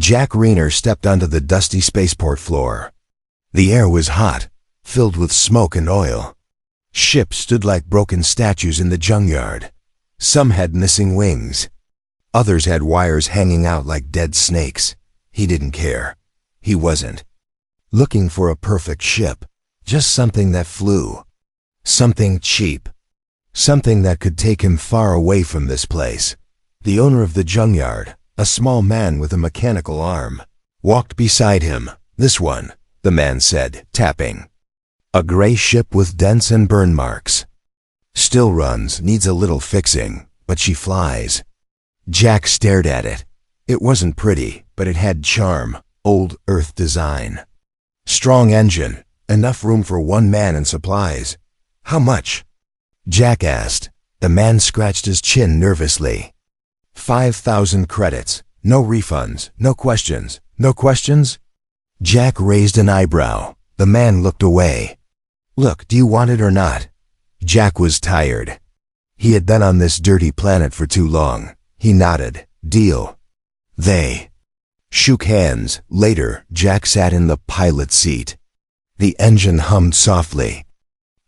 Jack Rayner stepped onto the dusty spaceport floor. The air was hot, filled with smoke and oil. Ships stood like broken statues in the junkyard. Some had missing wings. Others had wires hanging out like dead snakes. He didn't care. He wasn't looking for a perfect ship, just something that flew. Something cheap. Something that could take him far away from this place. The owner of the junkyard, a small man with a mechanical arm, walked beside him. "This one," the man said, tapping. "A gray ship with dents and burn marks. Still runs, needs a little fixing, but she flies." Jack stared at it. It wasn't pretty, but it had charm, old Earth design. Strong engine, enough room for one man and supplies. "How much?" Jack asked. The man scratched his chin nervously. 5,000 credits. No refunds, no questions. No questions? Jack raised an eyebrow. The man looked away. "Look, do you want it or not?" Jack was tired. He had been on this dirty planet for too long. He nodded. "Deal." They shook hands. Later, Jack sat in the pilot's seat. The engine hummed softly.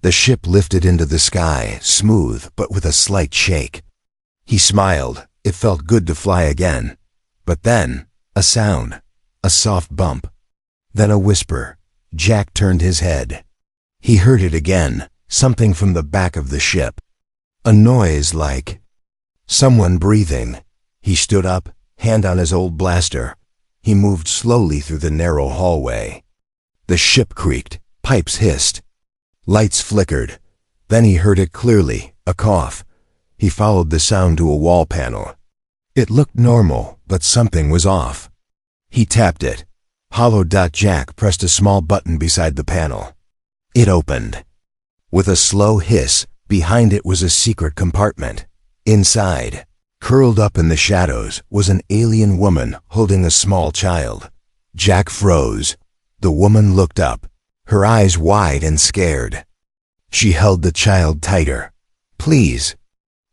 The ship lifted into the sky, smooth but with a slight shake. He smiled. It felt good to fly again. But then, a sound. A soft bump. Then a whisper. Jack turned his head. He heard it again, something from the back of the ship. A noise like someone breathing. He stood up, hand on his old blaster. He moved slowly through the narrow hallway. The ship creaked, pipes hissed. Lights flickered. Then he heard it clearly, a cough. He followed the sound to a wall panel. It looked normal, but something was off. He tapped it. Hollow. Jack pressed a small button beside the panel. It opened. With a slow hiss, behind it was a secret compartment. Inside, curled up in the shadows, was an alien woman holding a small child. Jack froze. The woman looked up, her eyes wide and scared. She held the child tighter. "Please,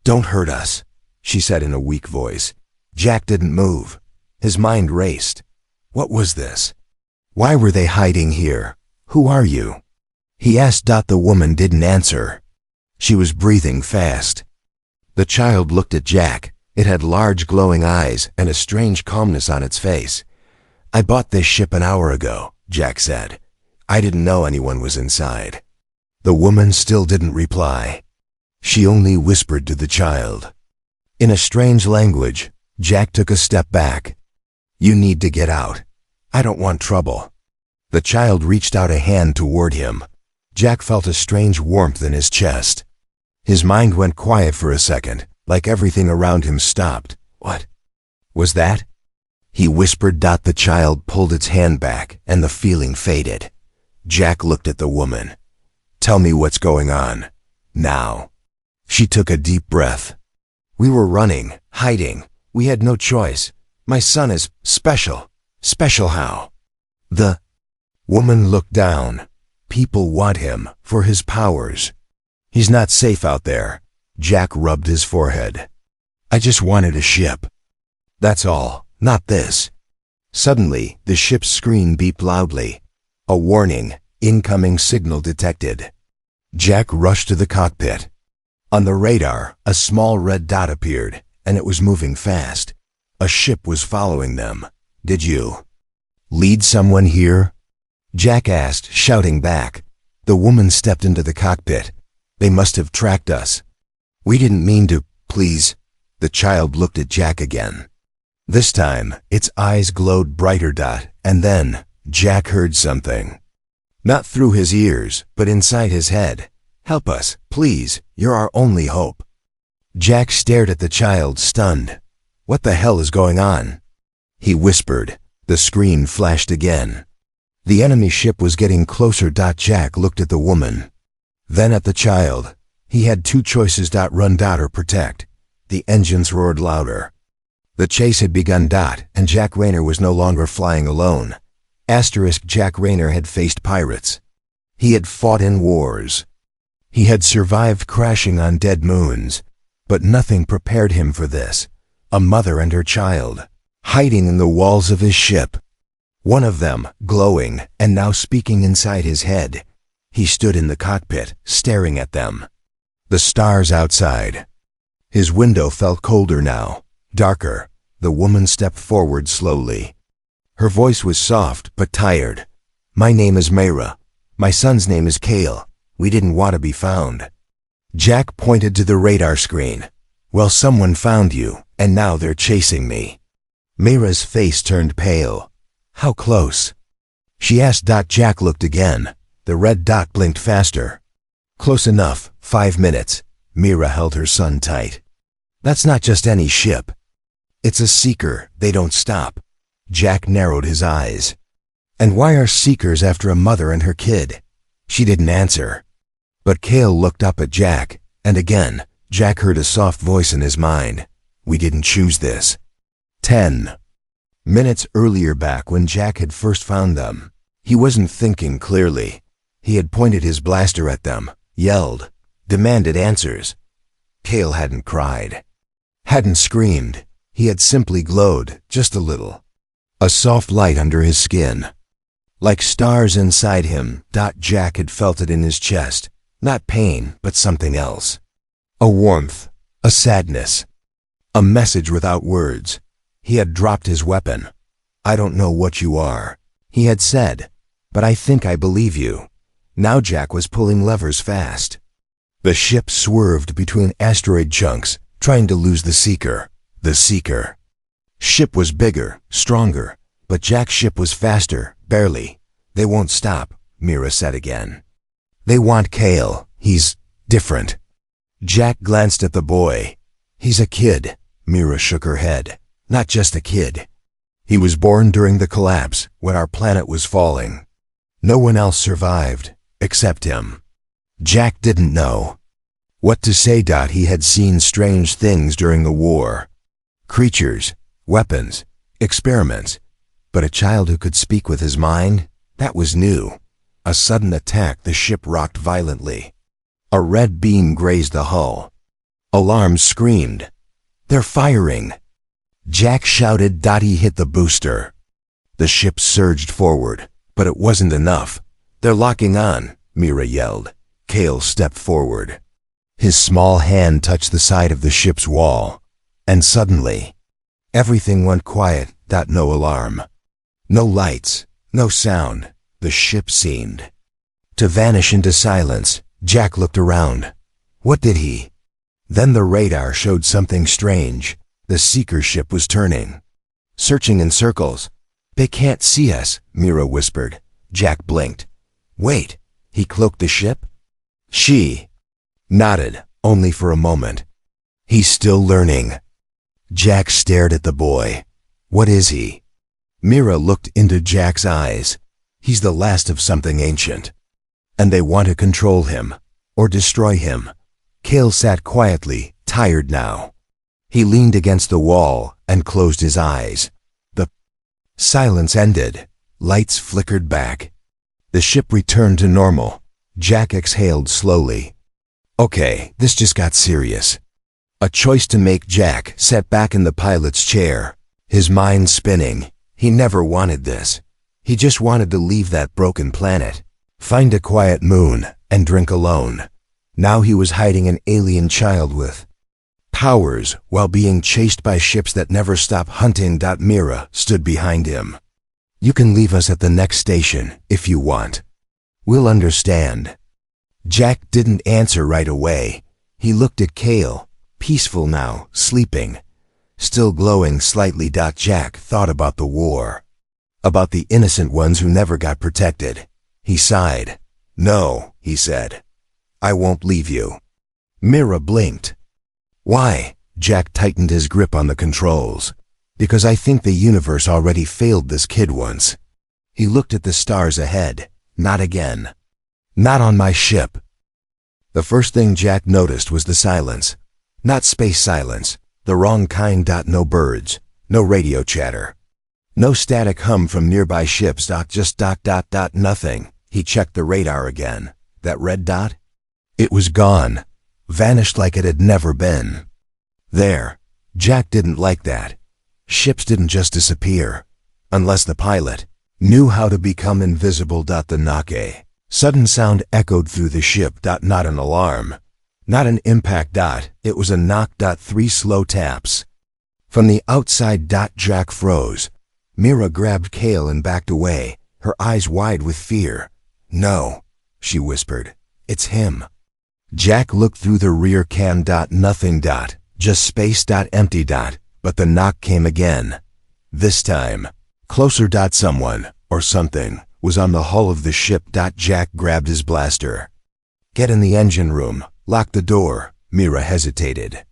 don't hurt us," she said in a weak voice. Jack didn't move. His mind raced. What was this? Why were they hiding here? "Who are you?" he asked. The woman didn't answer. She was breathing fast. The child looked at Jack. It had large glowing eyes and a strange calmness on its face. "I bought this ship an hour ago," Jack said. "I didn't know anyone was inside." The woman still didn't reply. She only whispered to the child. In a strange language, Jack took a step back. "You need to get out. I don't want trouble." The child reached out a hand toward him. Jack felt a strange warmth in his chest. His mind went quiet for a second, like everything around him stopped. "What was that?" he whispered. The child pulled its hand back, and the feeling faded. Jack looked at the woman. "Tell me what's going on. Now." She took a deep breath. "We were running, hiding. We had no choice. My son is special." "Special how?" The woman looked down. "People want him for his powers. He's not safe out there." Jack rubbed his forehead. "I just wanted a ship. That's all, not this." Suddenly, the ship's screen beeped loudly. A warning, incoming signal detected. Jack rushed to the cockpit. On the radar, a small red dot appeared, and it was moving fast. A ship was following them. "Did you lead someone here?" Jack asked, shouting back. The woman stepped into the cockpit. "They must have tracked us." "We didn't mean to, please." The child looked at Jack again. This time, its eyes glowed brighter. And then, Jack heard something. Not through his ears, but inside his head. "Help us, please. You're our only hope." Jack stared at the child, stunned. "What the hell is going on?" he whispered. The screen flashed again. The enemy ship was getting closer. Jack looked at the woman, then at the child. He had two choices. Run. Or protect. The engines roared louder. The chase had begun. And Jack Rayner was no longer flying alone. Jack Rayner had faced pirates. He had fought in wars. He had survived crashing on dead moons. But nothing prepared him for this. A mother and her child, hiding in the walls of his ship. One of them, glowing, and now speaking inside his head. He stood in the cockpit, staring at them. The stars outside. His window felt colder now, darker. The woman stepped forward slowly. Her voice was soft but tired. "My name is Mayra. My son's name is Kale. We didn't want to be found." Jack pointed to the radar screen. "Well, someone found you, and now they're chasing me." Mayra's face turned pale. "How close?" she asked. Jack looked again. The red dot blinked faster. "Close enough, 5 minutes." Mayra held her son tight. "That's not just any ship. It's a seeker. They don't stop." Jack narrowed his eyes. "And why are seekers after a mother and her kid?" She didn't answer. But Kale looked up at Jack, and again, Jack heard a soft voice in his mind. "We didn't choose this." 10 minutes earlier, back when Jack had first found them, he wasn't thinking clearly. He had pointed his blaster at them, yelled, demanded answers. Kale hadn't cried, hadn't screamed. He had simply glowed, just a little. A soft light under his skin. Like stars inside him. Jack had felt it in his chest. Not pain, but something else. A warmth, a sadness. A message without words. He had dropped his weapon. "I don't know what you are," he had said, "but I think I believe you." Now Jack was pulling levers fast. The ship swerved between asteroid chunks, trying to lose the seeker. The seeker. Ship was bigger, stronger, but Jack's ship was faster, barely. "They won't stop," Mayra said again. "They want Kale. He's different." Jack glanced at the boy. "He's a kid." Mayra shook her head. "Not just a kid. He was born during the collapse, when our planet was falling. No one else survived, except him." Jack didn't know what to say. He had seen strange things during the war. Creatures, weapons, experiments. But a child who could speak with his mind? That was new. A sudden attack. The ship rocked violently. A red beam grazed the hull. Alarms screamed. "They're firing!" Jack shouted. He hit the booster. The ship surged forward, but it wasn't enough. "They're locking on," Mayra yelled. Kale stepped forward. His small hand touched the side of the ship's wall. And suddenly, everything went quiet. No alarm. No lights. No sound. The ship seemed to vanish into silence. Jack looked around. What did he? Then the radar showed something strange. The seeker ship was turning, searching in circles. "They can't see us," Mayra whispered. Jack blinked. "Wait, he cloaked the ship?" She nodded, only for a moment. "He's still learning." Jack stared at the boy. "What is he?" Mayra looked into Jack's eyes. "He's the last of something ancient. And they want to control him, or destroy him." Kale sat quietly, tired now. He leaned against the wall and closed his eyes. The silence ended. Lights flickered back. The ship returned to normal. Jack exhaled slowly. Okay, this just got serious. A choice to make. Jack sat back in the pilot's chair, his mind spinning. He never wanted this. He just wanted to leave that broken planet, find a quiet moon, and drink alone. Now he was hiding an alien child with powers while being chased by ships that never stop hunting. Mayra stood behind him. "You can leave us at the next station if you want. We'll understand." Jack didn't answer right away. He looked at Kale, peaceful now, sleeping, still glowing slightly. Jack thought about the war, about the innocent ones who never got protected. He sighed. "No," he said. "I won't leave you." Mayra blinked. "Why?" Jack tightened his grip on the controls. "Because I think the universe already failed this kid once." He looked at the stars ahead. "Not again. Not on my ship." The first thing Jack noticed was the silence. Not space silence, the wrong kind. No birds, no radio chatter, no static hum from nearby ships. Just nothing. He checked the radar again. That red dot? It was gone, vanished like it had never been there. Jack didn't like that. Ships didn't just disappear, unless the pilot knew how to become invisible. The knock. A sudden sound echoed through the ship. Not an alarm, not an impact. It was a knock. 3 slow taps. From the outside. Jack froze. Mira grabbed Cale and backed away, her eyes wide with fear. "No," she whispered. "It's him." Jack looked through the rear cam. Nothing. Just space. Empty. But the knock came again. This time, closer. Someone, or something, was on the hull of the ship. Jack grabbed his blaster. "Get in the engine room. Lock the door." Mira hesitated.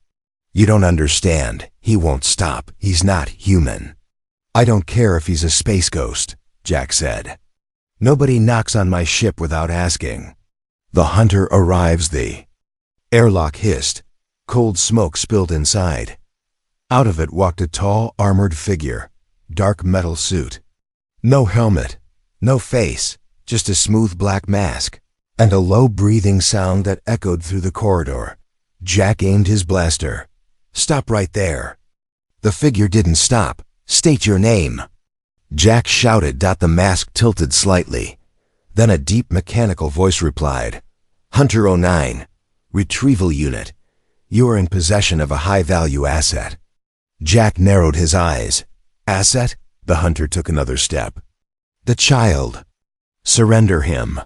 "You don't understand. He won't stop. He's not human." "I don't care if he's a space ghost," Jack said. "Nobody knocks on my ship without asking." The hunter arrives. The airlock hissed. Cold smoke spilled inside. Out of it walked a tall, armored figure, dark metal suit. No helmet, no face, just a smooth black mask, and a low breathing sound that echoed through the corridor. Jack aimed his blaster. "Stop right there." The figure didn't stop. "State your name." Jack shouted. The mask tilted slightly. Then a deep mechanical voice replied. "Hunter 09, Retrieval Unit. You are in possession of a high-value asset." Jack narrowed his eyes. "Asset?" The hunter took another step. "The child. Surrender him."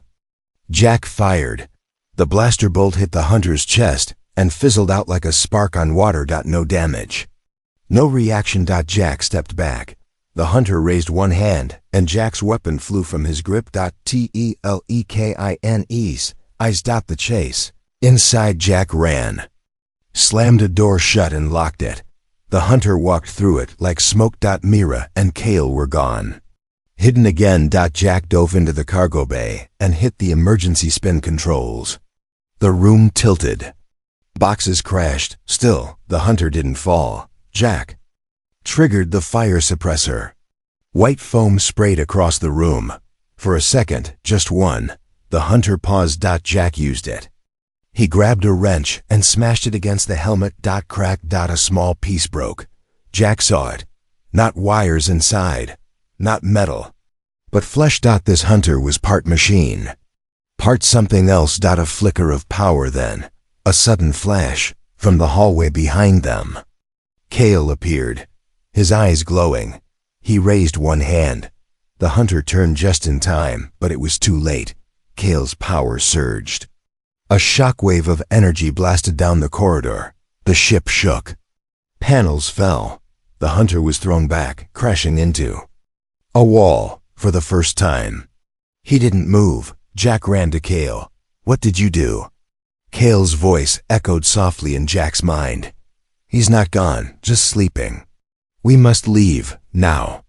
Jack fired. The blaster bolt hit the hunter's chest and fizzled out like a spark on water. No damage. No reaction. Jack stepped back. The hunter raised one hand, and Jack's weapon flew from his grip. Telekine's eyes. The chase. Inside. Jack ran, slammed a door shut and locked it. The hunter walked through it like smoke. Mira and Cale were gone. Hidden again. Jack dove into the cargo bay and hit the emergency spin controls. The room tilted. Boxes crashed. Still, the hunter didn't fall. Jack triggered the fire suppressor. White foam sprayed across the room. For a second, just one, the hunter paused. Jack used it. He grabbed a wrench and smashed it against the helmet. Crack. A small piece broke. Jack saw it. Not wires inside, not metal, but flesh. This hunter was part machine, part something else. A flicker of power, then a sudden flash from the hallway behind them. Cale appeared, his eyes glowing. He raised one hand. The hunter turned just in time, but it was too late. Cale's power surged. A shockwave of energy blasted down the corridor. The ship shook. Panels fell. The hunter was thrown back, crashing into a wall for the first time. He didn't move. Jack ran to Cale. "What did you do?" Cale's voice echoed softly in Jack's mind. "He's not gone, just sleeping. We must leave, now."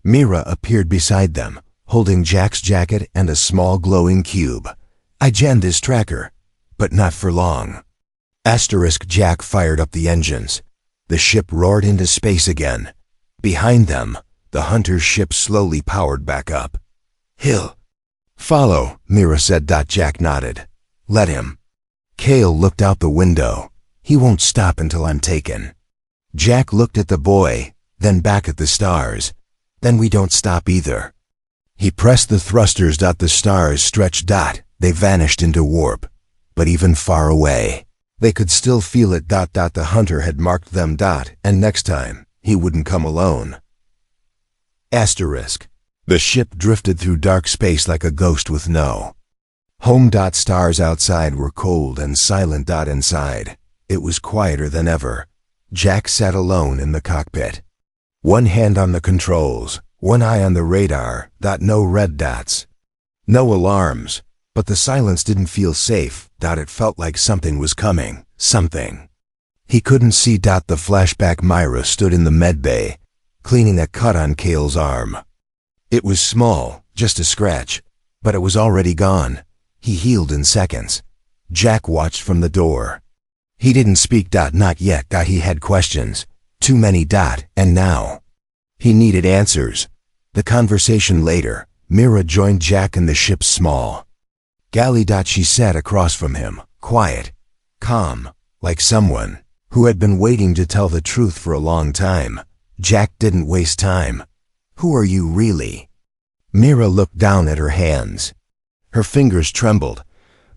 Mira appeared beside them, holding Jack's jacket and a small glowing cube. "I jammed his tracker, but not for long." Jack fired up the engines. The ship roared into space again. Behind them, the hunter's ship slowly powered back up. "He'll follow," Mira said. Jack nodded. "Let him." Cale looked out the window. "He won't stop until I'm taken." Jack looked at the boy, then back at the stars. "Then we don't stop either." He pressed the thrusters. The stars stretched. They vanished into warp. But even far away, they could still feel it. The hunter had marked them. And next time, he wouldn't come alone. The ship drifted through dark space like a ghost with no home. Stars outside were cold and silent. Inside, it was quieter than ever. Jack sat alone in the cockpit. One hand on the controls, one eye on the radar. No red dots, no alarms, but the silence didn't feel safe. It felt like something was coming, something he couldn't see. The flashback. Myra stood in the med bay, cleaning a cut on Cale's arm. It was small, just a scratch, but it was already gone. He healed in seconds. Jack watched from the door. He didn't speak. Not yet. He had questions. Too many. And now he needed answers. The conversation later. Mira joined Jack in the ship's small galley. She sat across from him, quiet, calm, like someone who had been waiting to tell the truth for a long time. Jack didn't waste time. Who are you really? Mira looked down at her hands. Her fingers trembled.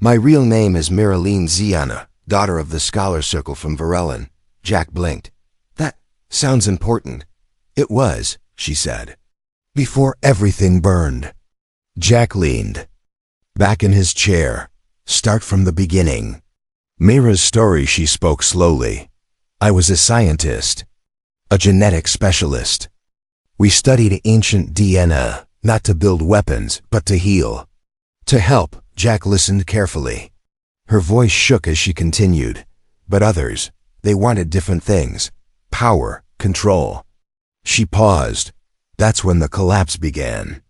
My real name is Miraline Ziana, daughter of the Scholar Circle from Varellan. Jack blinked. That sounds important. It was, she said. Before everything burned. Jack leaned back in his chair. Start from the beginning. Mira's story, she spoke slowly. I was a scientist, a genetic specialist. We studied ancient DNA, not to build weapons, but to heal. To help. Jack listened carefully. Her voice shook as she continued. But others, they wanted different things. Power, control. She paused. That's when the collapse began.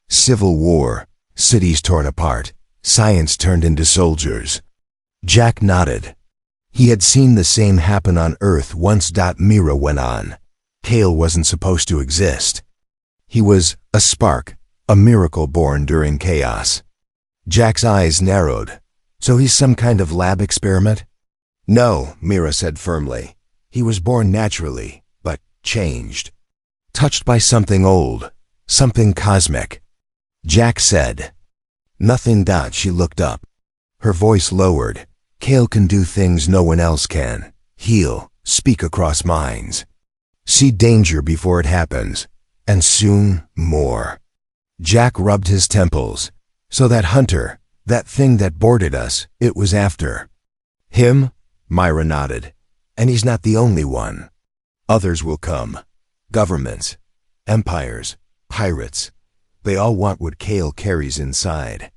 Civil war, cities torn apart, science turned into soldiers. Jack nodded. He had seen the same happen on Earth once. Mira went on. Kale wasn't supposed to exist. He was a spark, a miracle born during chaos. Jack's eyes narrowed. So he's some kind of lab experiment? No, Mira said firmly. He was born naturally, but changed. Touched by something old, something cosmic. Jack said. Nothing. She looked up. Her voice lowered. Kale can do things no one else can. Heal, speak across minds. See danger before it happens. And soon, more. Jack rubbed his temples. So that hunter, that thing that boarded us, it was after him? Myra nodded. And he's not the only one. Others will come. Governments, empires, pirates. They all want what Kale carries inside.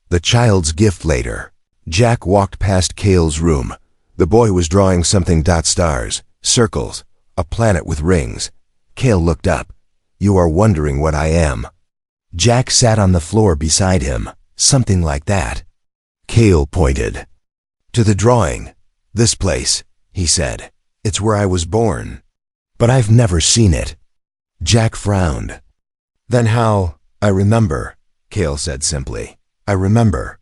The child's gift later. Jack walked past Kale's room. The boy was drawing something. Stars, circles, a planet with rings. Kale looked up. You are wondering what I am. Jack sat on the floor beside him. Something like that. Kale pointed to the drawing. This place, he said. It's where I was born. But I've never seen it. Jack frowned. Then how? I remember, Kale said simply. I remember.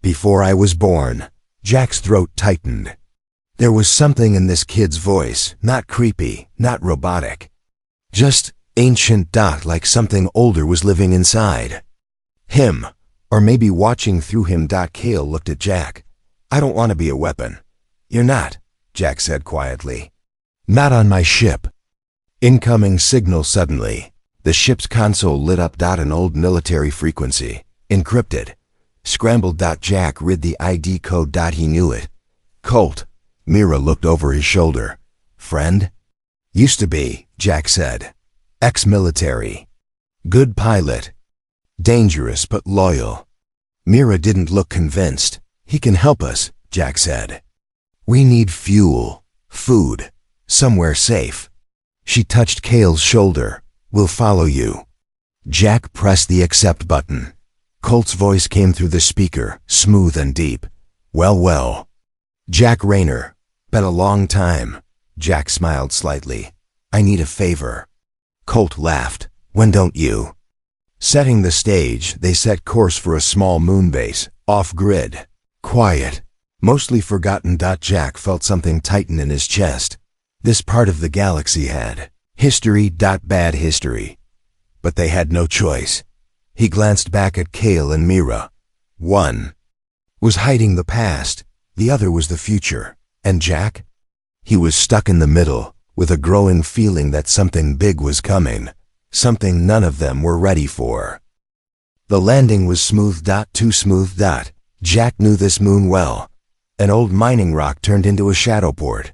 Before I was born. Jack's throat tightened. There was something in this kid's voice, not creepy, not robotic. Just ancient. Like something older was living inside. Him, or maybe watching through him. Kale looked at Jack. I don't want to be a weapon. You're not, Jack said quietly. Not on my ship. Incoming signal. Suddenly. The ship's console lit up. An old military frequency. Encrypted. Scrambled. Jack read the ID code. He knew it. Colt. Mira looked over his shoulder. Friend? Used to be, Jack said. Ex-military. Good pilot. Dangerous but loyal. Mira didn't look convinced. He can help us, Jack said. We need fuel, food, somewhere safe. She touched Kale's shoulder. We'll follow you. Jack pressed the accept button. Colt's voice came through the speaker, smooth and deep. Well. Jack Rayner. Been a long time. Jack smiled slightly. I need a favor. Colt laughed. When don't you? Setting the stage, they set course for a small moon base, off-grid. Quiet. Mostly forgotten. Jack felt something tighten in his chest. This part of the galaxy had history. Bad history. But they had no choice. He glanced back at Kale and Mira. One was hiding the past, the other was the future. And Jack? He was stuck in the middle, with a growing feeling that something big was coming, something none of them were ready for. The landing was smooth. Too smooth. Jack knew this moon well. An old mining rock turned into a shadow port.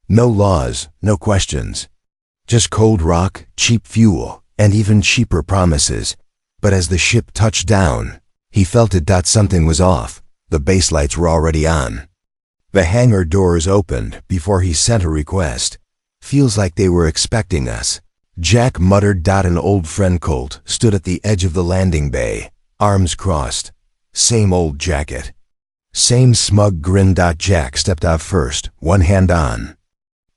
No laws, no questions. Just cold rock, cheap fuel, and even cheaper promises. But as the ship touched down, he felt it. Something was off. The base lights were already on. The hangar doors opened before he sent a request. Feels like they were expecting us. Jack muttered. An old friend Colt stood at the edge of the landing bay, arms crossed. Same old jacket. Same smug grin. Jack stepped out first, one hand on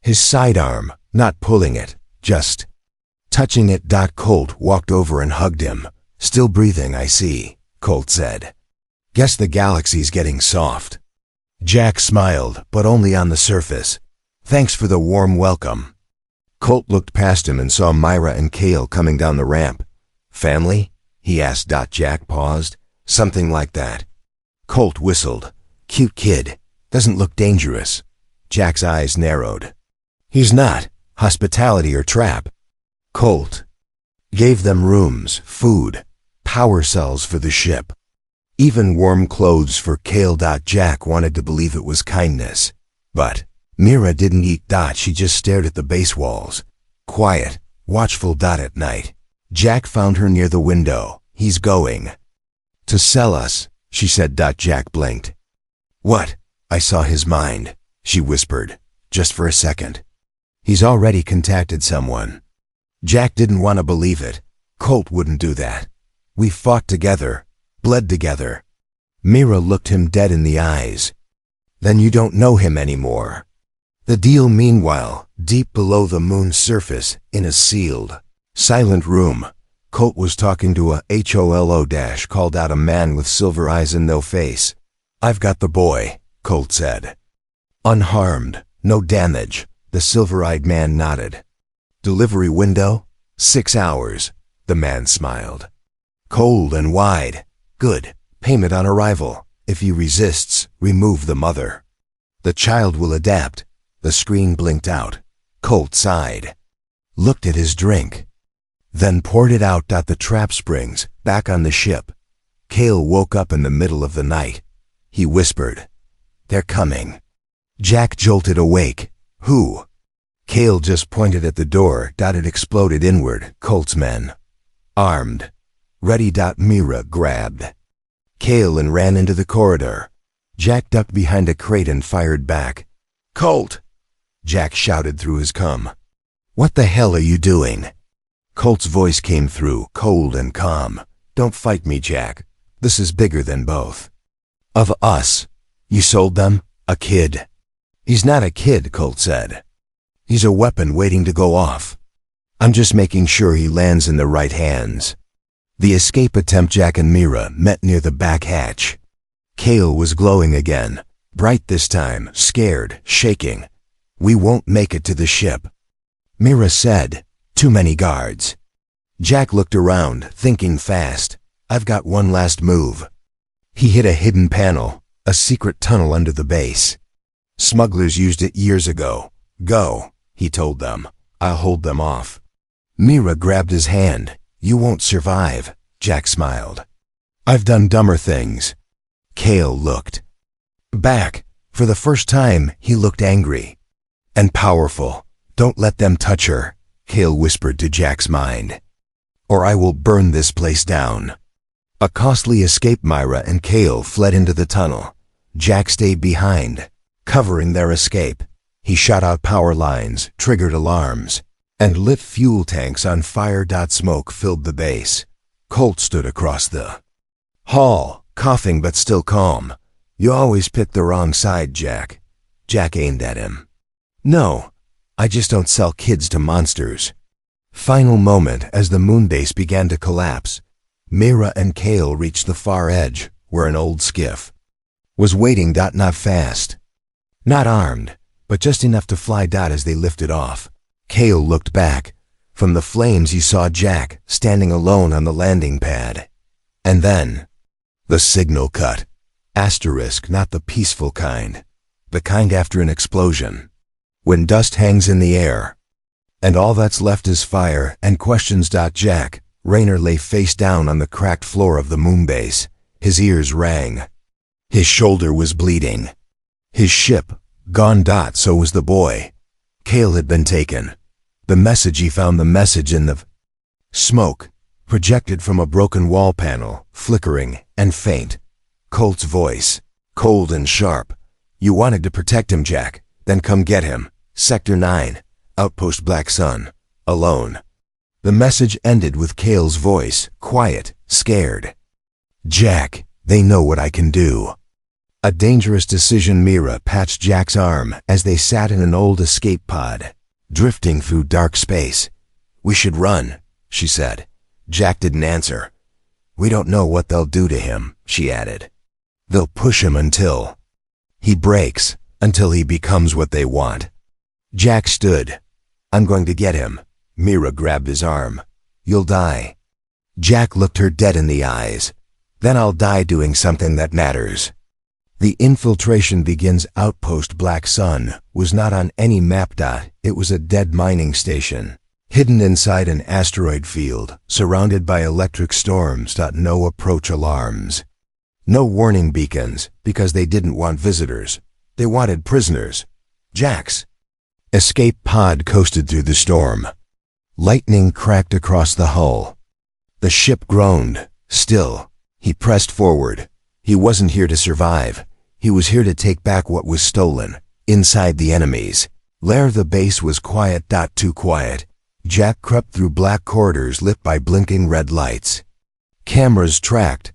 his sidearm, not pulling it, just touching it. Colt walked over and hugged him. Still breathing, I see, Colt said. Guess the galaxy's getting soft. Jack smiled, but only on the surface. Thanks for the warm welcome. Colt looked past him and saw Myra and Cale coming down the ramp. "Family?" he asked. Jack paused. "Something like that." Colt whistled. "Cute kid. Doesn't look dangerous." Jack's eyes narrowed. "He's not. Hospitality or trap." Colt gave them rooms, food, power cells for the ship, even warm clothes for Cale. Jack wanted to believe it was kindness. But Myra didn't eat. She just stared at the base walls. Quiet, watchful. At night, Jack found her near the window. "He's going to sell us," she said. Jack blinked. "What?" "I saw his mind," she whispered, "just for a second. He's already contacted someone." Jack didn't want to believe it. Colt wouldn't do that. "We fought together, bled together." Myra looked him dead in the eyes. "Then you don't know him anymore." The deal, meanwhile, deep below the moon's surface, in a sealed, silent room. Colt was talking to a HOLO called out a man with silver eyes and no face. "I've got the boy," Colt said. "Unharmed, no damage." The silver-eyed man nodded. "Delivery window? 6 hours." The man smiled. "Cold and wide. Good. Payment on arrival. If he resists, remove the mother. The child will adapt." The screen blinked out. Colt sighed, looked at his drink, then poured it out. The trap springs, back on the ship. Cale woke up in the middle of the night. He whispered, "They're coming." Jack jolted awake. "Who?" Cale just pointed at the door. It exploded inward. Colt's men. Armed. Ready. Myra grabbed Cale and ran into the corridor. Jack ducked behind a crate and fired back. "Colt!" Jack shouted through his cum. "What the hell are you doing?" Colt's voice came through, cold and calm. "Don't fight me, Jack. This is bigger than both of us. You sold them? A kid." "He's not a kid," Colt said. "He's a weapon waiting to go off. I'm just making sure he lands in the right hands." The escape attempt. Jack and Myra met near the back hatch. Cale was glowing again, bright this time, scared, shaking. "We won't make it to the ship," Myra said. "Too many guards." Jack looked around, thinking fast. "I've got one last move." He hit a hidden panel, a secret tunnel under the base. "Smugglers used it years ago. Go," he told them. "I'll hold them off." Myra grabbed his hand. "You won't survive," Jack smiled. "I've done dumber things." Cale looked back. For the first time, he looked angry and powerful. "Don't let them touch her," Cale whispered to Jack's mind, "or I will burn this place down." A costly escape. Myra and Cale fled into the tunnel. Jack stayed behind, covering their escape. He shot out power lines, triggered alarms, and lit fuel tanks on fire. Smoke filled the base. Colt stood across the hall, coughing but still calm. "You always pick the wrong side, Jack." Jack aimed at him. "No, I just don't sell kids to monsters." Final moment as the moon base began to collapse. Myra and Cale reached the far edge, where an old skiff was waiting. Not fast, not armed, but just enough to fly. As they lifted off, Cale looked back. From the flames he saw Jack standing alone on the landing pad. And then the signal cut. Asterisk, not the peaceful kind, the kind after an explosion, when dust hangs in the air, and all that's left is fire and questions. Jack Rayner lay face down on the cracked floor of the moon base. His ears rang. His shoulder was bleeding. His ship gone. So was the boy. Cale had been taken. The message. He found the message in the smoke, projected from a broken wall panel, flickering and faint. Colt's voice, cold and sharp. "You wanted to protect him, Jack. Then come get him. Sector 9, Outpost Black Sun, alone." The message ended with Cale's voice, quiet, scared. "Jack, they know what I can do." A dangerous decision. Myra patched Jack's arm as they sat in an old escape pod, drifting through dark space. "We should run," she said. Jack didn't answer. "We don't know what they'll do to him," she added. "They'll push him until he breaks, until he becomes what they want." Jack stood. I'm going to get him. Mira grabbed his arm. You'll die. Jack looked her dead in the eyes. Then I'll die doing something that matters. The infiltration begins outpost Black Sun was not on any map. It was a dead mining station, hidden inside an asteroid field, surrounded by electric storms. No approach alarms. No warning beacons, because they didn't want visitors. They wanted prisoners. Jack's escape pod coasted through the storm. Lightning cracked across the hull. The ship groaned. Still, he pressed forward. He wasn't here to survive. He was here to take back what was stolen. Inside the enemy's lair, the base was quiet. Too quiet. Jack crept through black corridors lit by blinking red lights. Cameras tracked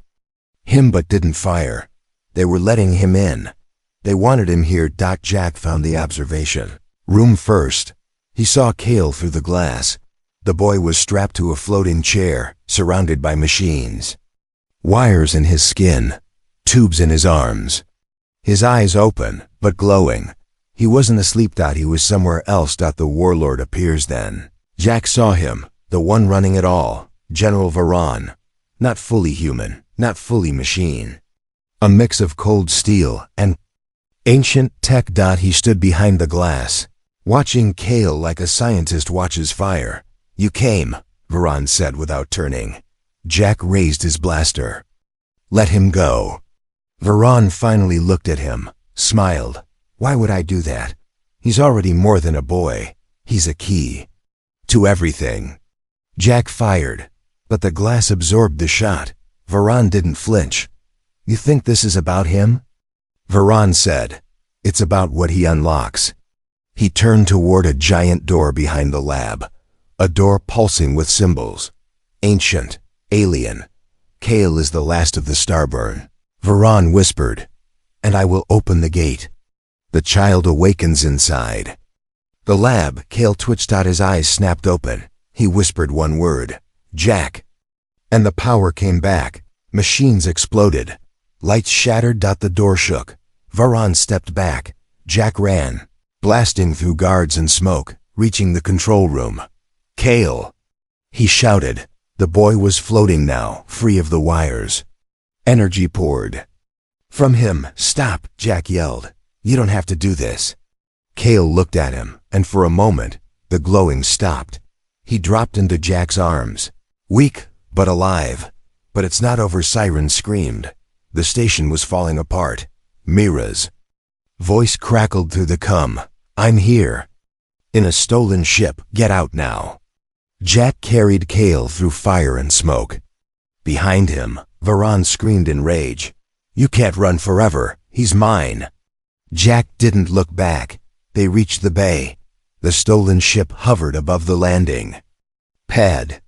him but didn't fire. They were letting him in. They wanted him here. Jack found the observation room first. He saw Kale through the glass. The boy was strapped to a floating chair, surrounded by machines. Wires in his skin, tubes in his arms. His eyes open, but glowing. He wasn't asleep. He was somewhere else. The warlord appears then. Jack saw him, the one running it all, General Varan. Not fully human, not fully machine. A mix of cold steel and ancient tech. He stood behind the glass, watching Kale like a scientist watches fire. You came, Varan said without turning. Jack raised his blaster. Let him go. Varan finally looked at him, smiled. Why would I do that? He's already more than a boy. He's a key to everything. Jack fired, but the glass absorbed the shot. Varan didn't flinch. You think this is about him? Varan said. It's about what he unlocks. He turned toward a giant door behind the lab, a door pulsing with symbols. Ancient, alien. Kale is the last of the Starburn. Varan whispered, and I will open the gate. The child awakens inside. The lab, Kale twitched out, his eyes snapped open. He whispered one word, Jack. And the power came back. Machines exploded. Lights shattered. The door shook. Varan stepped back. Jack ran, blasting through guards and smoke, reaching the control room. Kale! He shouted. The boy was floating now, free of the wires. Energy poured from him. Stop, Jack yelled. You don't have to do this. Kale looked at him, and for a moment, the glowing stopped. He dropped into Jack's arms. Weak, but alive. But it's not over, sirens screamed. The station was falling apart. Mira's voice crackled through the cum. I'm here. In a stolen ship. Get out now. Jack carried Kale through fire and smoke. Behind him, Varan screamed in rage. You can't run forever. He's mine. Jack didn't look back. They reached the bay. The stolen ship hovered above the landing pad.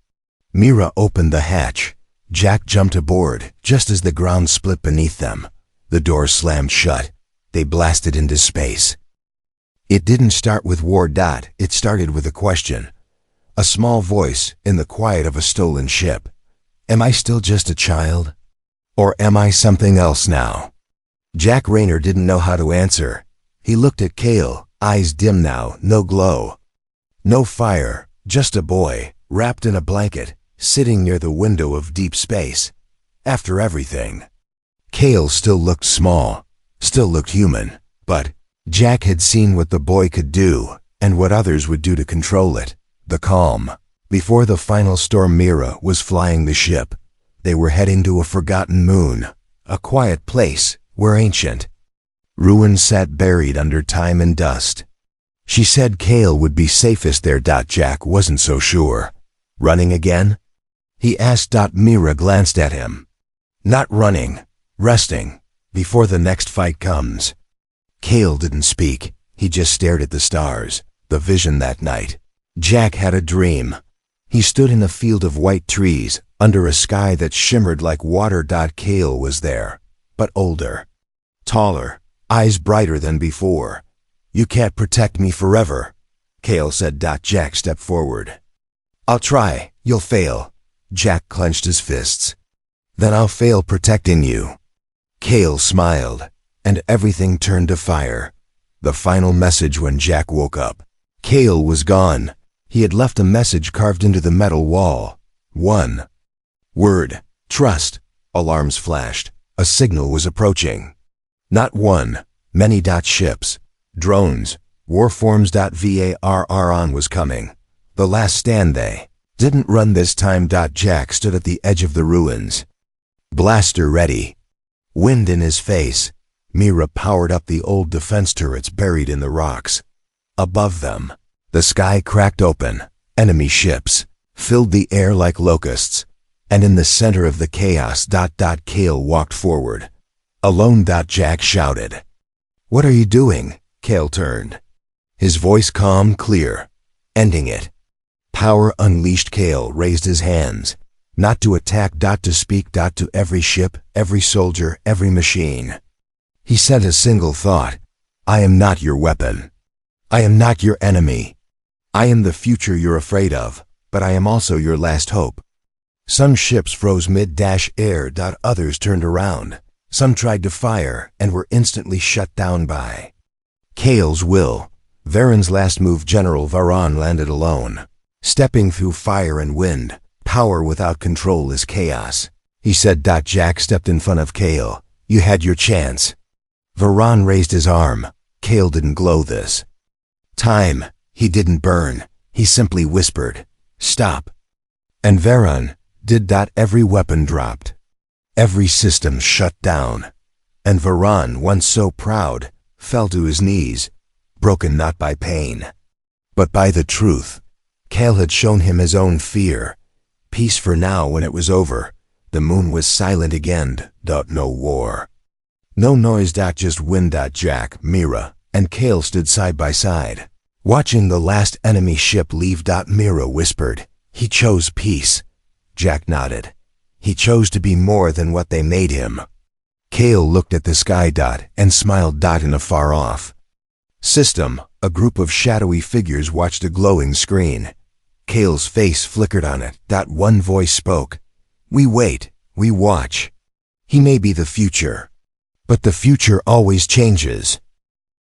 Mira opened the hatch. Jack jumped aboard just as the ground split beneath them. The door slammed shut. They blasted into space. It didn't start with war. It started with a question. A small voice in the quiet of a stolen ship. Am I still just a child? Or am I something else now? Jack Rayner didn't know how to answer. He looked at Kale, eyes dim now, no glow. No fire, just a boy, wrapped in a blanket, sitting near the window of deep space. After everything. Kale still looked small, still looked human, but Jack had seen what the boy could do, and what others would do to control it. The calm. Before the final storm, Mira was flying the ship. They were heading to a forgotten moon, a quiet place where ancient ruins sat buried under time and dust. She said Kale would be safest there. Jack wasn't so sure. Running again? He asked. Mira glanced at him. Not running, resting, before the next fight comes. Kale didn't speak. He just stared at the stars, the vision that night. Jack had a dream. He stood in a field of white trees, under a sky that shimmered like water. Kale was there, but older, taller, eyes brighter than before. You can't protect me forever, Kale said. Jack stepped forward. I'll try. You'll fail. Jack clenched his fists. Then I'll fail protecting you. Kale smiled, and everything turned to fire. The final message when Jack woke up. Kale was gone. He had left a message carved into the metal wall. One word: trust. Alarms flashed. A signal was approaching. Not one, many. Ships, drones, warforms. Varron was coming. The last stand. They didn't run this time. Jack stood at the edge of the ruins. Blaster ready. Wind in his face. Mira powered up the old defense turrets buried in the rocks. Above them, the sky cracked open. Enemy ships filled the air like locusts. And in the center of the chaos, Kale walked forward. Alone. Jack shouted. "What are you doing?" Kale turned. His voice calm, clear. "Ending it." Power unleashed. Kale raised his hands. Not to attack, to speak, to every ship, every soldier, every machine. He said a single thought. "I am not your weapon. I am not your enemy. I am the future you're afraid of, but I am also your last hope." Some ships froze mid-air. Others turned around. Some tried to fire and were instantly shut down by Kale's will. Varen's last move. General Varron landed alone. Stepping through fire and wind, power without control is chaos. He said. Jack stepped in front of Kale. "You had your chance." Varron raised his arm. Kale didn't glow this time. He didn't burn. He simply whispered, "Stop." And Varron did. Every weapon dropped. Every system shut down. And Varron, once so proud, fell to his knees, broken not by pain, but by the truth. Kale had shown him his own fear. Peace for now. When it was over, the moon was silent again. No war. No noise. Just wind. Jack, Mira, and Kale stood side by side, watching the last enemy ship leave. Mira whispered, "He chose peace." Jack nodded. He chose to be more than what they made him. Kale looked at the sky. And smiled. In a far-off system, a group of shadowy figures watched a glowing screen. Kale's face flickered on it. One voice spoke. "We wait. We watch. He may be the future. But the future always changes."